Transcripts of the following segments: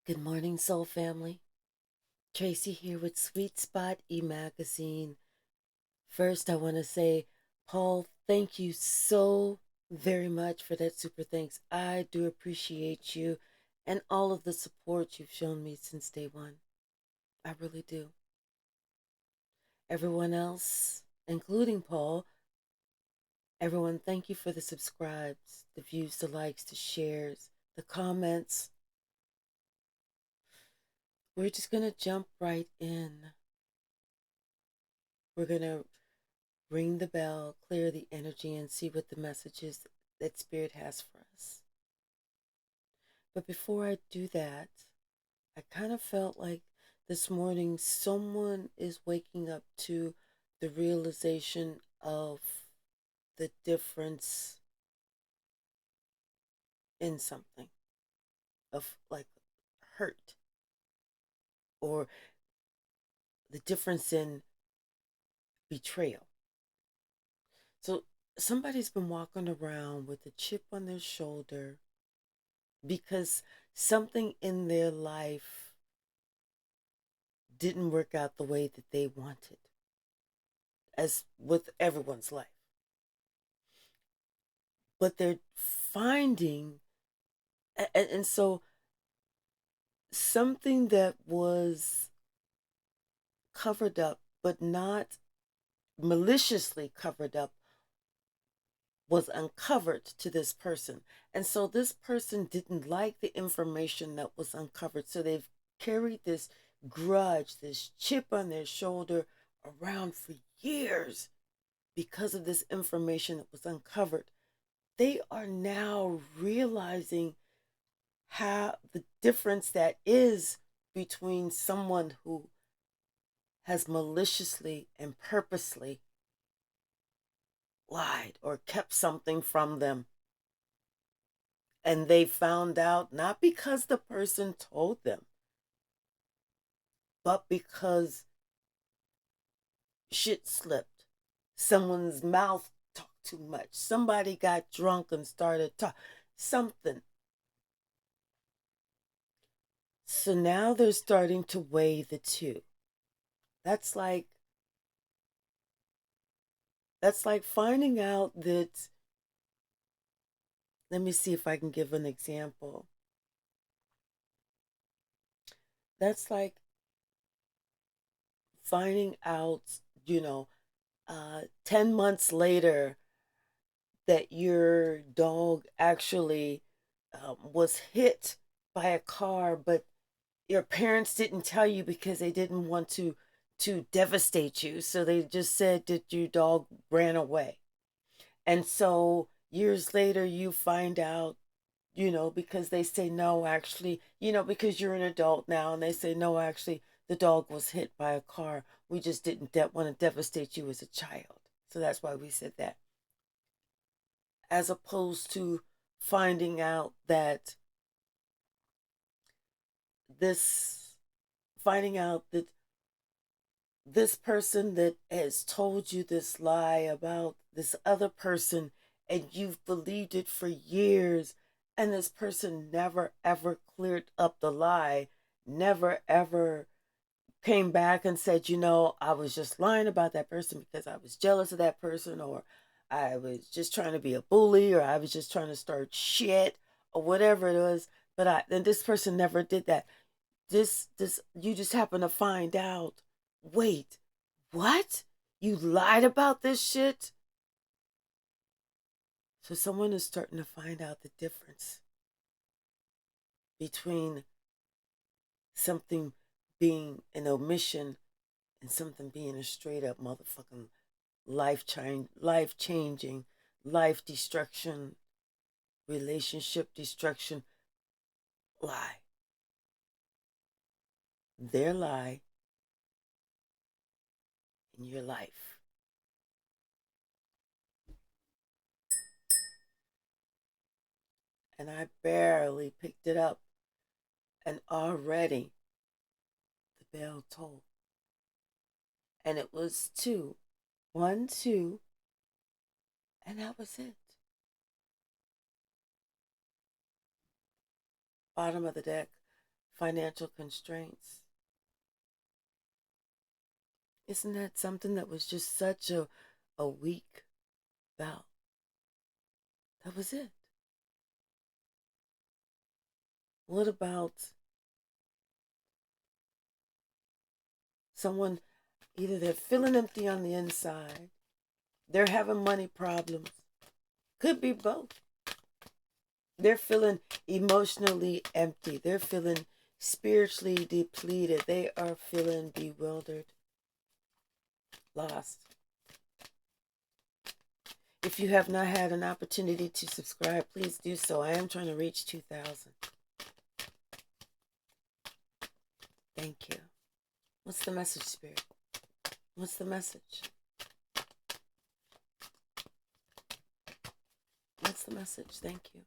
Good morning, Soul Family. Tracy here with Sweet Spot e-magazine. First, I want to say, Paul, thank you so very much for that super thanks. I do appreciate you and all of the support you've shown me since day one. I really do. Everyone else, including Paul, everyone, thank you for the subscribes, the views, the likes, the shares, the comments. We're just going to jump right in. We're going to ring the bell, clear the energy, and see what the message is that Spirit has for us. But before I do that, I kind of felt like this morning someone is waking up to the realization of the difference in something, of like hurt, or the difference in betrayal. So somebody's been walking around with a chip on their shoulder because something in their life didn't work out the way that they wanted, as with everyone's life. But they're finding, and so something that was covered up, but not maliciously covered up, was uncovered to this person. And so this person didn't like the information that was uncovered. So they've carried this grudge, this chip on their shoulder around for years because of this information that was uncovered. They are now realizing how the difference that is between someone who has maliciously and purposely lied or kept something from them. And they found out not because the person told them, but because shit slipped. Someone's mouth talked too much. Somebody got drunk and started talking. Something. So now they're starting to weigh the two. That's like finding out that, let me see if I can give an example. That's like finding out, 10 months later that your dog actually was hit by a car, but your parents didn't tell you because they didn't want to devastate you. So they just said that your dog ran away. And so years later, you find out, because they say, no, actually, because you're an adult now, and they say, no, actually, the dog was hit by a car. We just didn't want to devastate you as a child. So that's why we said that. As opposed to finding out that this, finding out that this person that has told you this lie about this other person, and you've believed it for years, and this person never ever cleared up the lie, never ever came back and said, I was just lying about that person because I was jealous of that person, or I was just trying to be a bully, or I was just trying to start shit, or whatever it was. But then this person never did that. This you just happen to find out, wait, what? You lied about this shit? So someone is starting to find out the difference between something being an omission and something being a straight up motherfucking life changing, life destruction, relationship destruction lie. Their lie in your life. And I barely picked it up, and already the bell tolled. And it was two. One, two, and that was it. Bottom of the deck. financial constraints. Isn't that something that was just such a weak vow? That was it. What about someone, either they're feeling empty on the inside, they're having money problems, could be both. They're feeling emotionally empty, they're feeling spiritually depleted, they are feeling bewildered, lost. If you have not had an opportunity to subscribe, please do so. I am trying to reach 2,000. Thank you. What's the message, Spirit? What's the message? What's the message? Thank you.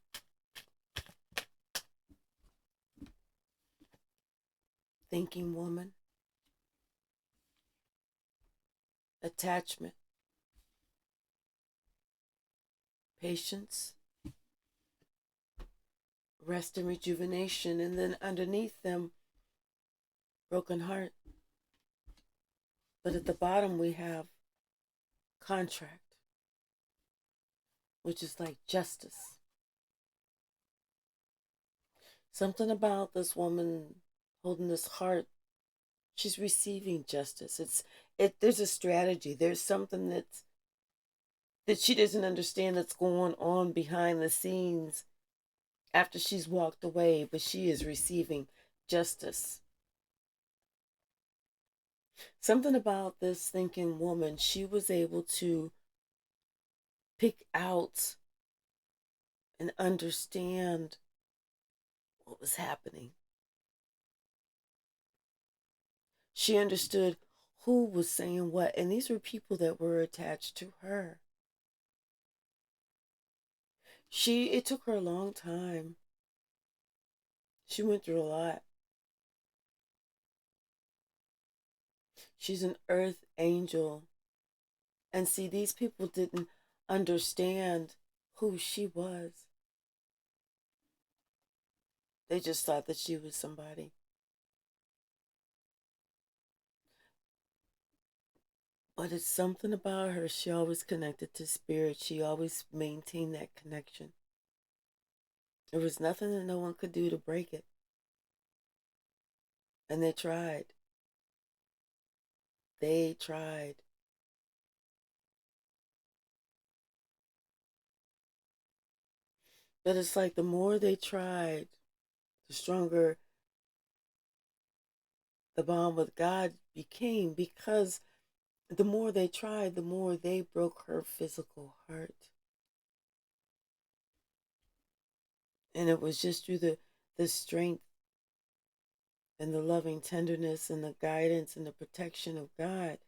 Thinking woman. Attachment. Patience. Rest and rejuvenation. And then underneath them, broken heart. But at the bottom we have contract, which is like justice. Something about this woman holding this heart, she's receiving justice. There's a strategy. There's something that she doesn't understand that's going on behind the scenes after she's walked away, but she is receiving justice. Something about this thinking woman, she was able to pick out and understand what was happening. She understood who was saying what, and these were people that were attached to her. It took her a long time. She went through a lot. She's an earth angel. And see, these people didn't understand who she was. They just thought that she was somebody. But it's something about her. She always connected to spirit. She always maintained that connection. There was nothing that no one could do to break it. And they tried. They tried. But it's like the more they tried, the stronger the bond with God became, because the more they tried, the more they broke her physical heart. And it was just through the strength and the loving tenderness and the guidance and the protection of God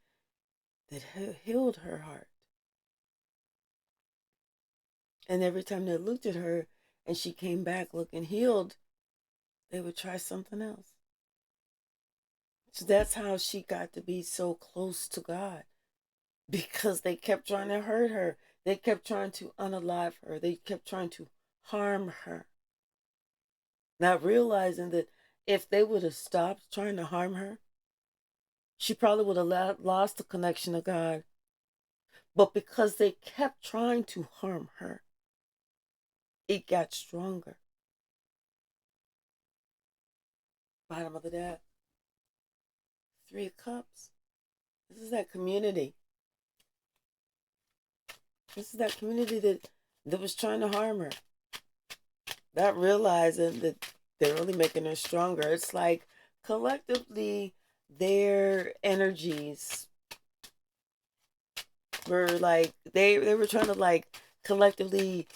that healed her heart. And every time they looked at her and she came back looking healed, they would try something else. So that's how she got to be so close to God, because they kept trying to hurt her. They kept trying to unalive her. They kept trying to harm her. Not realizing that if they would have stopped trying to harm her, she probably would have lost the connection to God. But because they kept trying to harm her, it got stronger. Bottom of the deck. 3 of Cups. This is that community. This is that community that was trying to harm her. Not realizing that they're really making her stronger. It's like collectively their energies were like, they were trying to like collectively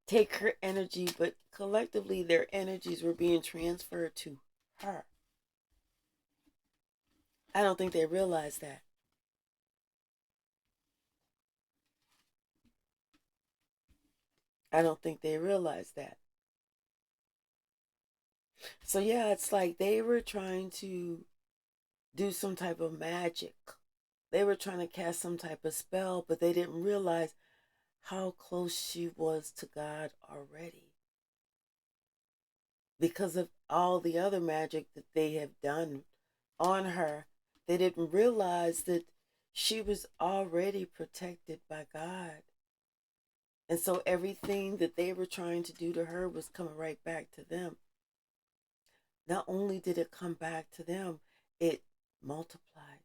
take her energy, but collectively their energies were being transferred to her. I don't think they realized that. I don't think they realized that. So yeah, it's like they were trying to do some type of magic. They were trying to cast some type of spell, but they didn't realize how close she was to God already. because of all the other magic that they have done on her. They didn't realize that she was already protected by God. And so everything that they were trying to do to her was coming right back to them. Not only did it come back to them, it multiplied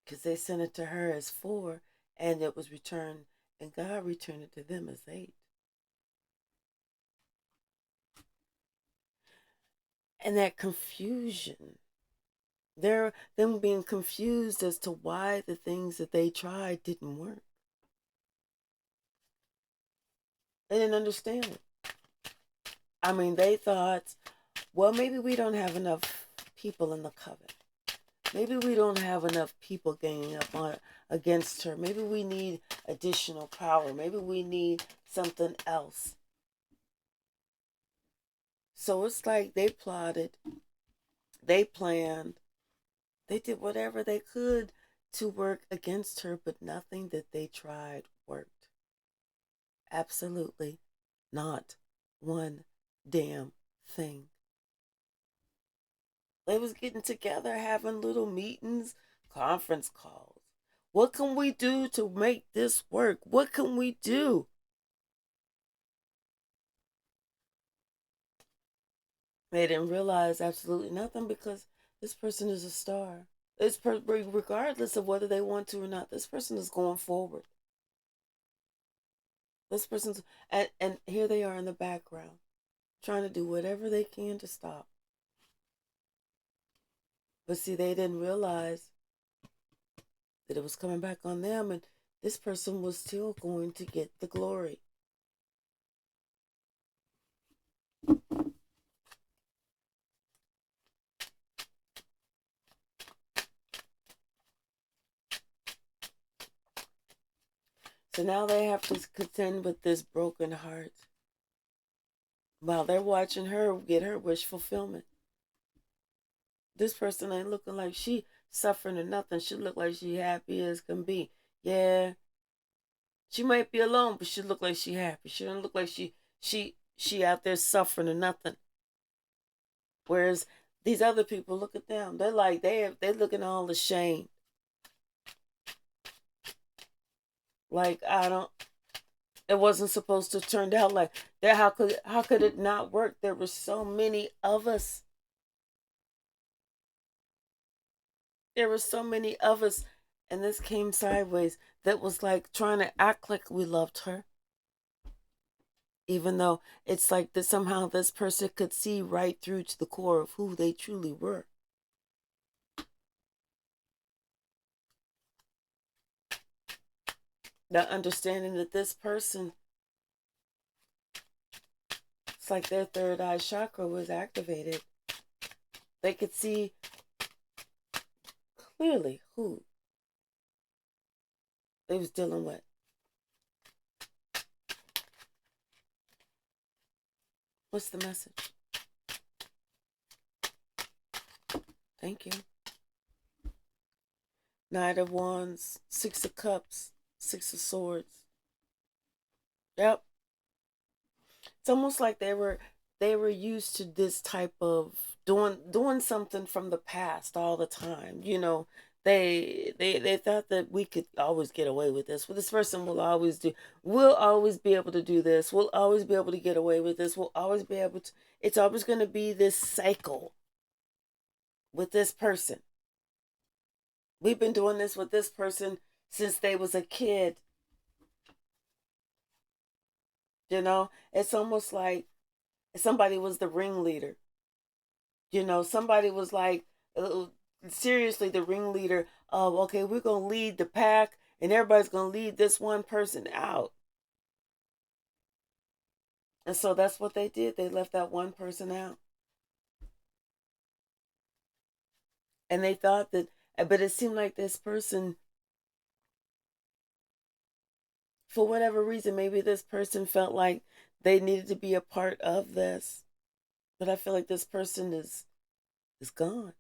because they sent it to her as 4 and it was returned, and God returned it to them as 8. And that confusion, them being confused as to why the things that they tried didn't work. They didn't understand it. I mean, they thought, well, maybe we don't have enough people in the coven. Maybe we don't have enough people ganging up on against her. Maybe we need additional power. Maybe we need something else. So it's like they plotted, they planned, they did whatever they could to work against her, but nothing that they tried worked. Absolutely not one damn thing. They was getting together, having little meetings, conference calls. What can we do to make this work? What can we do? They didn't realize absolutely nothing because this person is a star. Regardless of whether they want to or not, this person is going forward. This person's, and here they are in the background, trying to do whatever they can to stop. But see, they didn't realize that it was coming back on them, and this person was still going to get the glory. So now they have to contend with this broken heart while they're watching her get her wish fulfillment. This person ain't looking like she suffering or nothing. She look like she happy as can be. Yeah, she might be alone, but she look like she happy. She don't look like she out there suffering or nothing. Whereas these other people, look at them. They're like they're looking all ashamed. Like, I don't. It wasn't supposed to turn out like that. How could it not work? There were so many of us. There were so many of us, and this came sideways. That was like trying to act like we loved her, even though it's like that somehow this person could see right through to the core of who they truly were. Not understanding that this person, it's like their third eye chakra was activated. They could see clearly who they was dealing with. What's the message? Thank you. Knight of Wands, Six of Cups, Six of Swords. Yep. It's almost like they were used to this type of doing something from the past all the time. They thought that we could always get away with this. Well, this person will always do. We'll always be able to do this. We'll always be able to get away with this. We'll always be able to. It's always going to be this cycle with this person. We've been doing this with this person since they was a kid. It's almost like somebody was the ringleader. Somebody was like, uh, seriously, the ringleader of, okay, we're going to lead the pack and everybody's going to lead this one person out. And so that's what they did. They left that one person out. And they thought that, but it seemed like this person, for whatever reason, maybe this person felt like they needed to be a part of this. But I feel like this person is gone.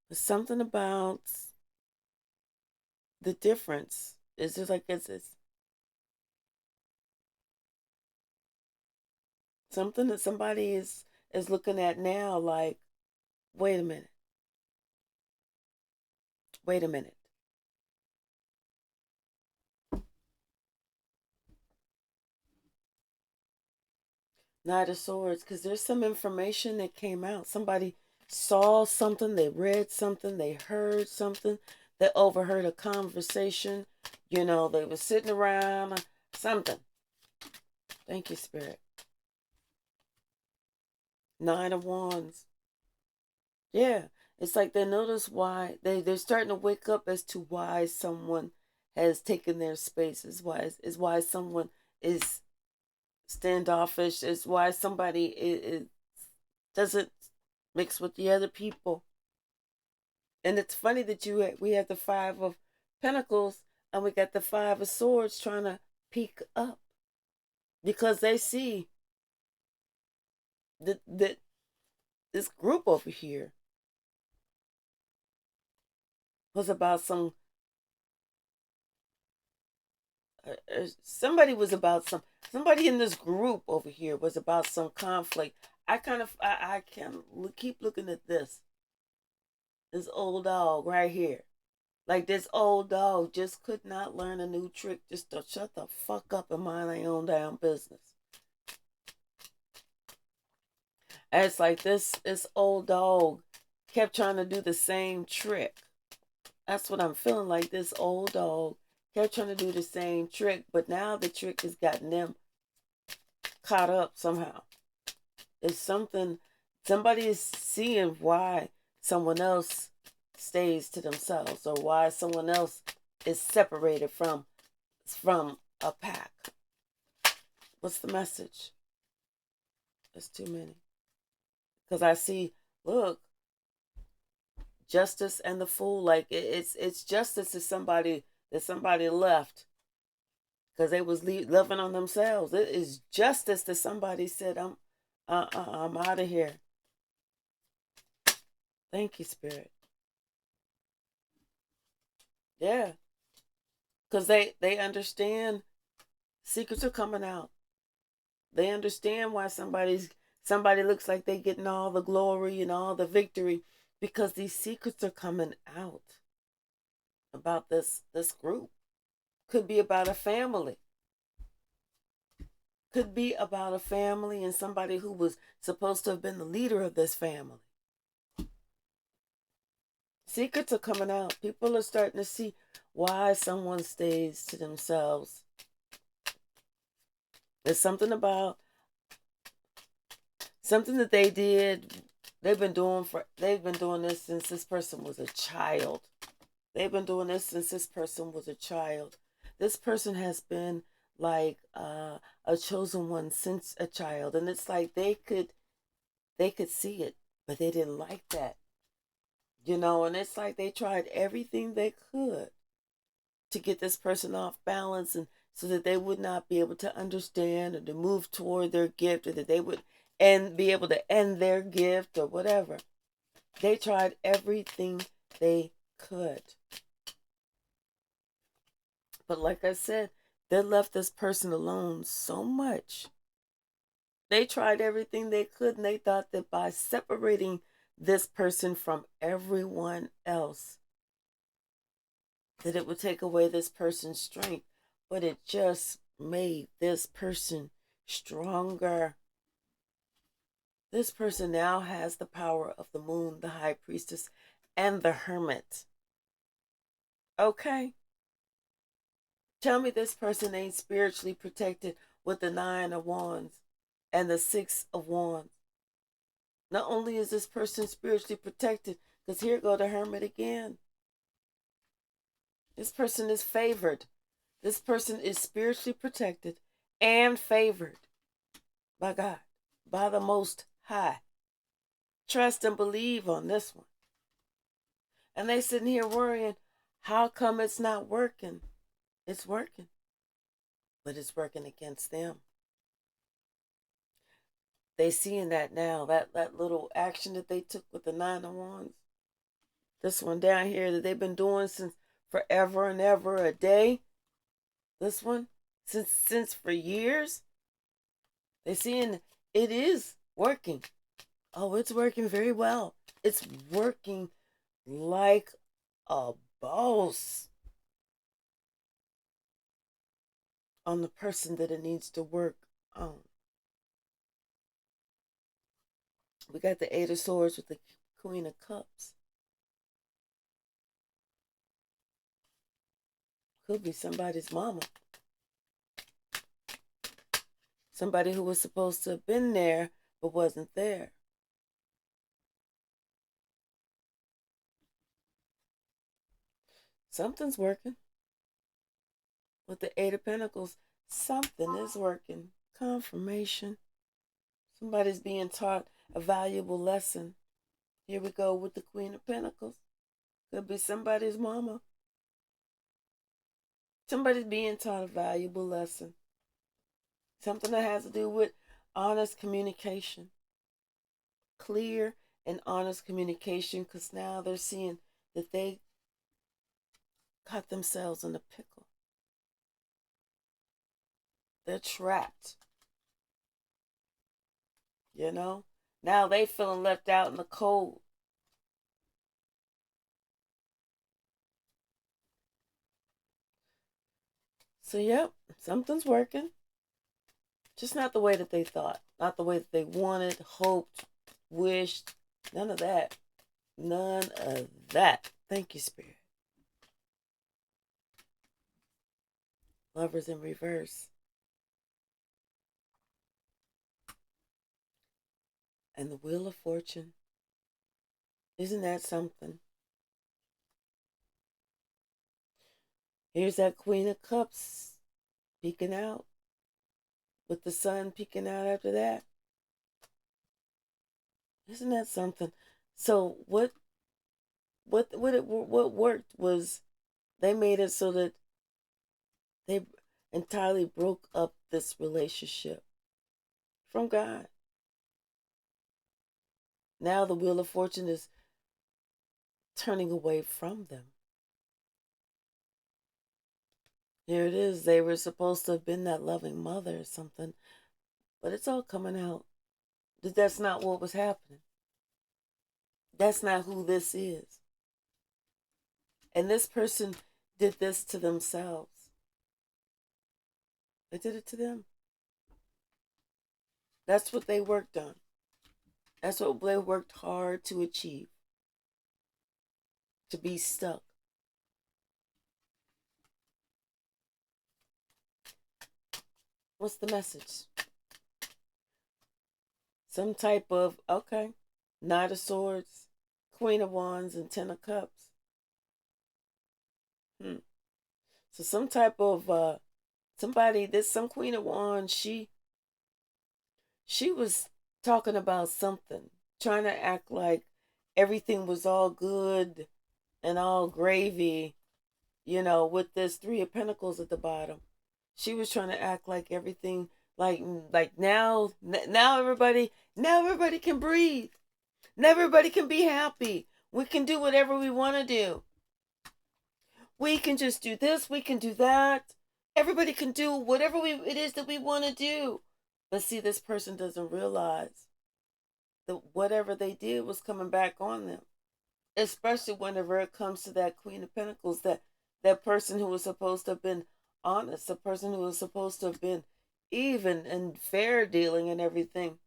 There's something about the difference. It's just like it's Something that somebody is looking at now like, wait a minute. Wait a minute. Knight of Swords, because there's some information that came out. Somebody saw something, they read something, they heard something, they overheard a conversation. You know, they were sitting around, something. Thank you, Spirit. Nine of Wands. Yeah, it's like they notice why they're starting to wake up as to why someone has taken their space. Is why someone is standoffish. Is why somebody doesn't mix with the other people. And it's funny that we have the Five of Pentacles and we got the Five of Swords trying to peek up because they see that this group over here was about somebody in this group over here was about some conflict. I can keep looking at this old dog right here. Like this old dog just could not learn a new trick just to shut the fuck up and mind their own damn business. And it's like this old dog kept trying to do the same trick. That's what I'm feeling like. This old dog kept trying to do the same trick, but now the trick has gotten them caught up somehow. It's somebody is seeing why someone else stays to themselves or why someone else is separated from a pack. What's the message? There's too many. Because I see, look, justice and the fool. Like it's justice to somebody that somebody left because they was loving on themselves. It is justice that somebody said, I'm out of here. Thank you, Spirit. Yeah, because they understand secrets are coming out. They understand why somebody looks like they getting all the glory and all the victory because these secrets are coming out about this group. Could be about a family. Could be about a family and somebody who was supposed to have been the leader of this family. Secrets are coming out. People are starting to see why someone stays to themselves. There's something about something that they did. They've been doing this since this person was a child. They've been doing this since this person was a child. This person has been like a chosen one since a child, and it's like they could see it, but they didn't like that, you know. And it's like they tried everything they could to get this person off balance, and so that they would not be able to understand or to move toward their gift, or that they would be able to end their gift or whatever. They tried everything they could. But like I said, they left this person alone so much. They tried everything they could, and they thought that by separating this person from everyone else, that it would take away this person's strength. But it just made this person stronger. This person now has the power of the moon, the high priestess, and the hermit. Okay? Tell me this person ain't spiritually protected with the Nine of Wands and the Six of Wands. Not only is this person spiritually protected, because here go the hermit again. This person is favored. This person is spiritually protected and favored by God, by the Most High. Trust and believe on this one. And they sitting here worrying, how come it's not working? It's working, but it's working against them. They seeing that now, that little action that they took with the Nine of Wands. This one down here that they've been doing since forever and ever a day. This one, since for years. They seeing It is working. Oh, it's working very well. It's working like a boss on the person that it needs to work on. We got the Eight of Swords with the Queen of Cups. Could be somebody's mama. Somebody who was supposed to have been there but wasn't there. Something's working. With the Eight of Pentacles, something is working. Confirmation. Somebody's being taught a valuable lesson. Here we go with the Queen of Pentacles. Could be somebody's mama. Somebody's being taught a valuable lesson. Something that has to do with honest communication. Clear and honest communication, because now they're seeing that they got themselves in a pickle. They're trapped. You know? Now they feeling left out in the cold. So, yep, something's working. Just not the way that they thought. Not the way that they wanted, hoped, wished. None of that. None of that. Thank you, Spirit. Lovers in reverse. And the Wheel of Fortune. Isn't that something? Here's that Queen of Cups peeking out, with the sun peeking out after that. Isn't that something? So what worked was they made it so that they entirely broke up this relationship from God. Now the Wheel of Fortune is turning away from them. Here it is. They were supposed to have been that loving mother or something, but it's all coming out that that's not what was happening. That's not who this is. And this person did this to themselves. They did it to them. That's what they worked on. That's what they worked hard to achieve. To be stuck. What's the message? Some type of, okay, Knight of Swords, Queen of Wands, and Ten of Cups. So some type of, somebody, there's some Queen of Wands, she was talking about something, trying to act like everything was all good and all gravy, with this Three of Pentacles at the bottom. She was trying to act like everything, like now everybody can breathe. Now everybody can be happy. We can do whatever we want to do. We can just do this, we can do that. Everybody can do whatever it is that we want to do. But see, this person doesn't realize that whatever they did was coming back on them. Especially whenever it comes to that Queen of Pentacles, that person who was supposed to have been honest, the person who was supposed to have been even and fair dealing and everything.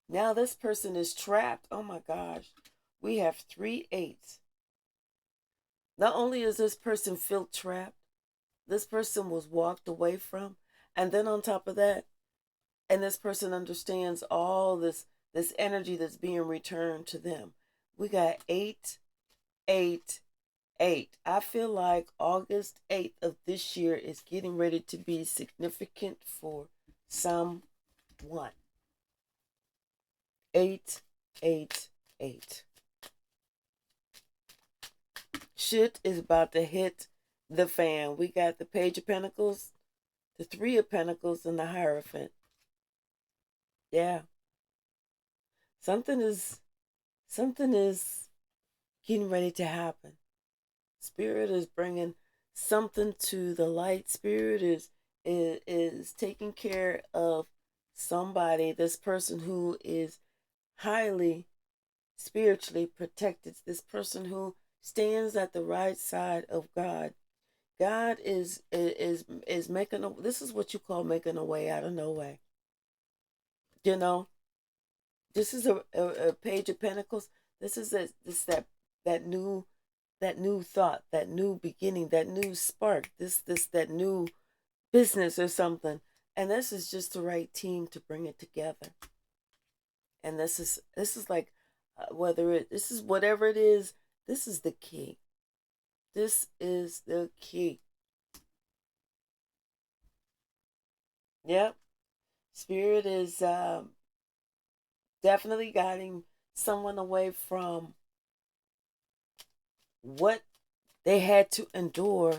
Now this person is trapped. Oh my gosh. We have 3 8s. Not only is this person feel trapped, this person was walked away from, and then on top of that, and this person understands all this energy that's being returned to them. We got 8 8 8. I feel like August 8th of this year is getting ready to be significant for someone. 8 8 8. Shit is about to hit the fan. We got the Page of Pentacles, the Three of Pentacles, and the Hierophant. Yeah. Something is getting ready to happen. Spirit is bringing something to the light. Spirit is taking care of somebody, this person who is highly spiritually protected, this person who stands at the right side of God. God is making a, this is what you call making a way out of no way. You know, this is a page of pentacles. This is that new, that new thought, that new beginning, that new spark, that new business or something. And this is just the right team to bring it together. And this is like, whether it, this is whatever it is, this is the key. This is the key. Yep. Spirit is definitely guiding someone away from what they had to endure.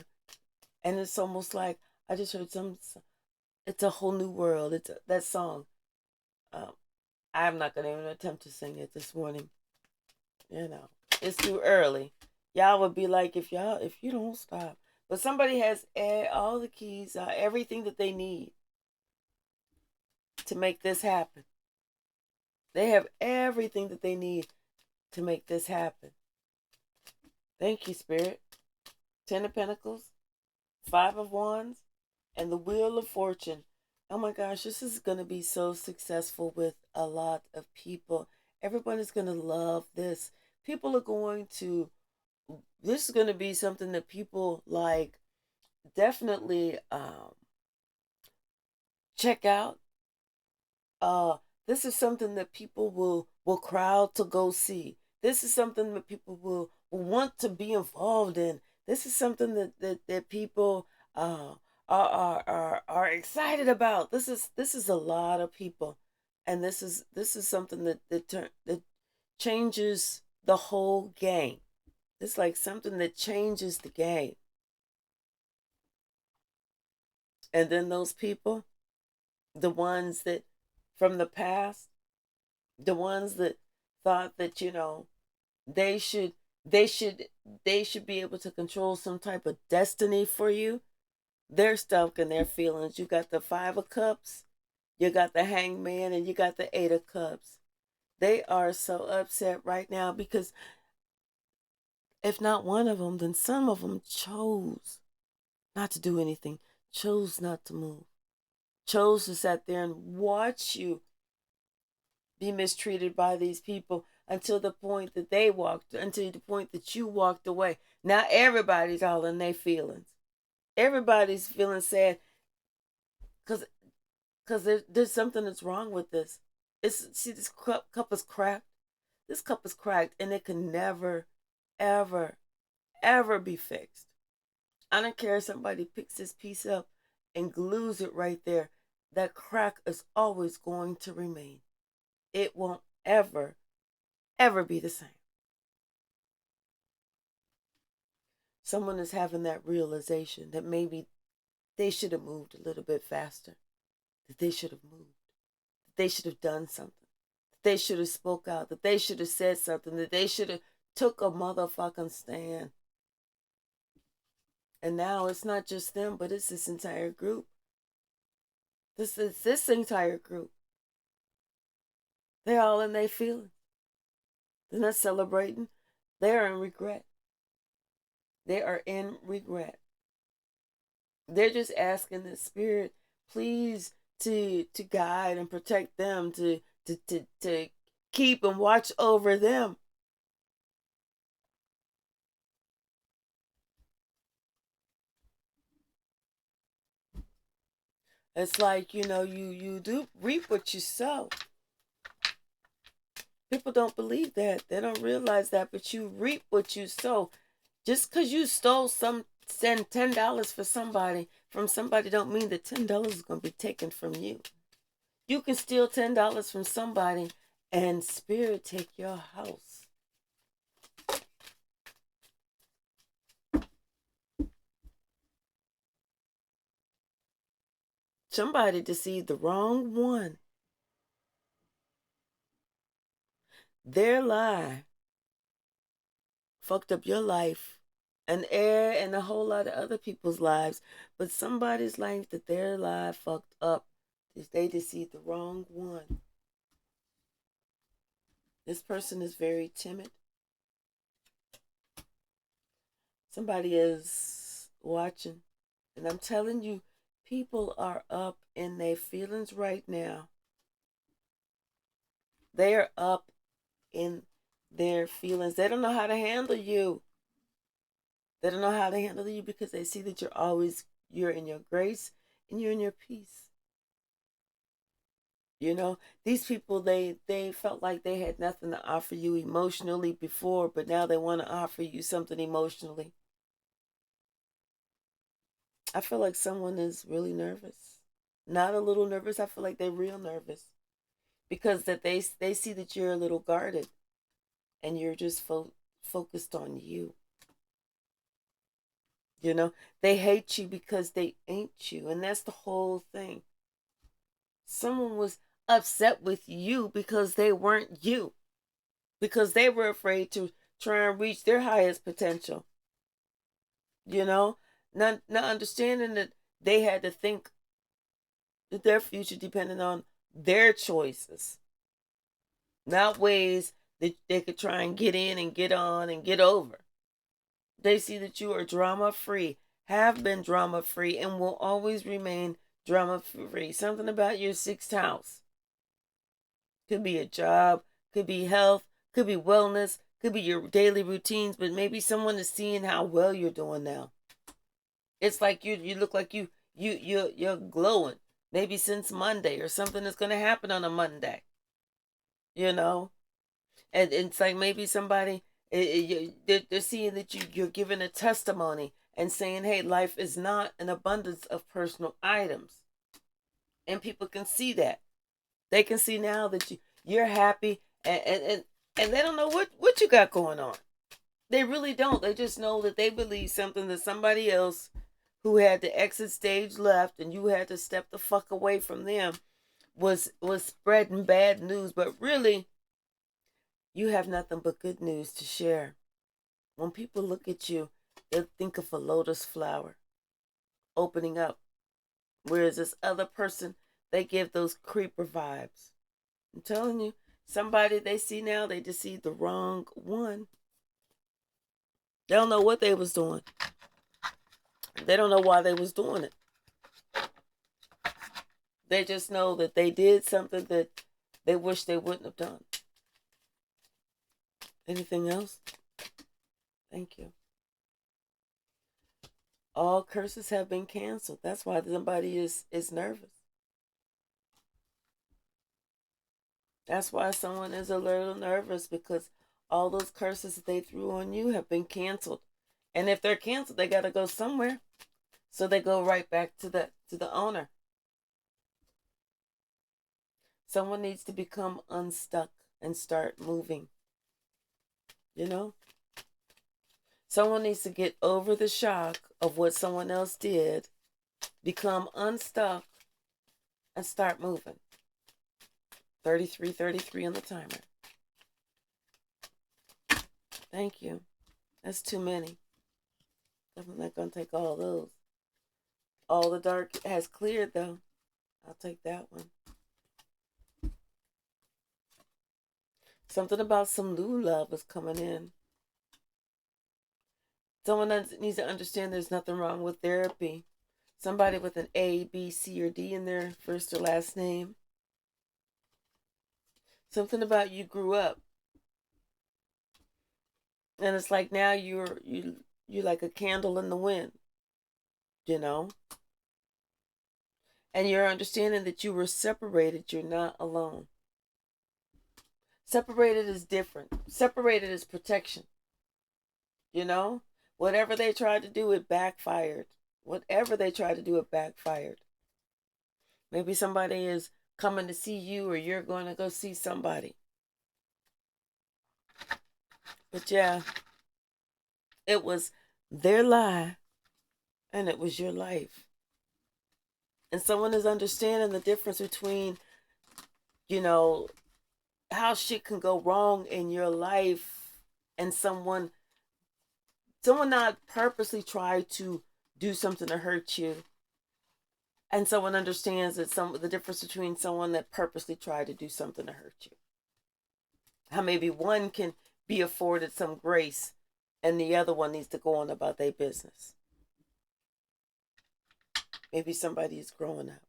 And it's almost like, I just heard some, it's a whole new world. It's that song. Um, I'm not going to even attempt to sing it this morning. You know, it's too early. Y'all would be like, if you don't stop. But somebody has all the keys, everything that they need to make this happen. They have everything that they need to make this happen. Thank you, Spirit. Ten of Pentacles, Five of Wands, and the Wheel of Fortune. Oh my gosh, this is going to be so successful with a lot of people. Everyone is going to love this. People are going to, this is going to be something that people like definitely check out. This is something that people will crowd to go see. This is something that people will want to be involved in. This is something that people are excited about. This is a lot of people, and this is something that changes the whole game. It's like something that changes the game. And then those people, the ones that from the past, the ones that thought that, they should they should they should be able to control some type of destiny for you, they're stuck in their feelings. You got the Five of Cups, you got the Hangman, and you got the Eight of Cups. They are so upset right now because if not one of them, then some of them chose not to do anything, chose not to move, chose to sit there and watch you be mistreated by these people until the point that until the point that you walked away. Now everybody's all in their feelings. Everybody's feeling sad because there's something that's wrong with this. See, this cup is cracked. This cup is cracked, and it can never, ever, ever be fixed. I don't care if somebody picks this piece up and glues it right there. That crack is always going to remain. It won't ever, ever be the same. Someone is having that realization that maybe they should have moved a little bit faster, that they should have moved, that they should have done something, that they should have spoke out, that they should have said something, that they should have took a motherfucking stand. And now it's not just them, but it's this entire group. This is this entire group. They're all in their feelings. They're not celebrating. They're in regret. They are in regret. They're just asking the Spirit, please, to guide and protect them, to keep and watch over them. It's like, you do reap what you sow. People don't believe that. They don't realize that, but you reap what you sow. Just because you stole send $10 for somebody from somebody don't mean that $10 is going to be taken from you. You can steal $10 from somebody and Spirit take your house. Somebody deceived the wrong one. Their lie fucked up your life and a whole lot of other people's lives. But somebody's life that their lie fucked up, They deceived the wrong one. This person is very timid. Somebody is watching. And I'm telling you, people are up in their feelings right now. They are up in their feelings. They don't know how to handle you. They don't know how to handle you because they see that you're in your grace and you're in your peace. You know, these people, they felt like they had nothing to offer you emotionally before, but now they want to offer you something emotionally. I feel like someone is really nervous. Not a little nervous. I feel like they're real nervous because that they see that you're a little guarded and you're just focused on you. You know, they hate you because they ain't you, and that's the whole thing. Someone was upset with you because they weren't you, because they were afraid to try and reach their highest potential. You know, not understanding that they had to think that their future depended on their choices, not ways that they could try and get in and get on and get over. They see that you are drama free, have been drama free, and will always remain drama free. Something about your sixth house. Could be a job, could be health, could be wellness, could be your daily routines, but maybe someone is seeing how well you're doing now. It's like you look like you're glowing. Maybe since Monday or something is going to happen on a Monday. You know, and it's like maybe somebody they're seeing that you're giving a testimony and saying, hey, life is not an abundance of personal items, and people can see that. They can see now that you're happy, and they don't know what you got going on. They really don't. They just know that they believe something that somebody else who had the exit stage left and you had to step the fuck away from them was spreading bad news, but really you have nothing but good news to share. When people look at you, they'll think of a lotus flower opening up. Whereas this other person, they give those creeper vibes. I'm telling you, somebody they see now, they deceived the wrong one. They don't know what they was doing. They don't know why they was doing it. They just know that they did something that they wish they wouldn't have done. Anything else? Thank you. All curses have been canceled. That's why somebody is nervous. That's why someone is a little nervous, because all those curses that they threw on you have been canceled. And if they're canceled, they got to go somewhere. So they go right back to the owner. Someone needs to become unstuck and start moving. You know? Someone needs to get over the shock of what someone else did, become unstuck, and start moving. 33 on the timer. Thank you. That's too many. I'm not going to take all those. All the dark has cleared, though. I'll take that one. Something about some new love is coming in. Someone needs to understand there's nothing wrong with therapy. Somebody with an A, B, C, or D in their first or last name. Something about you grew up. And it's like now you're like a candle in the wind. You know? And you're understanding that you were separated. You're not alone. Separated is different. Separated is protection. You know? Whatever they tried to do, it backfired. Whatever they tried to do, it backfired. Maybe somebody is coming to see you, or you're going to go see somebody. But yeah, it was their lie, and it was your life. And someone is understanding the difference between, you know, how shit can go wrong in your life, and someone not purposely try to do something to hurt you, And someone understands that the difference between someone that purposely tried to do something to hurt you. How maybe one can be afforded some grace and the other one needs to go on about their business. Maybe somebody is growing up.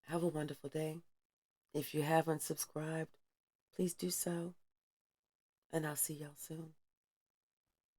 Have a wonderful day. If you haven't subscribed, please do so. And I'll see y'all soon.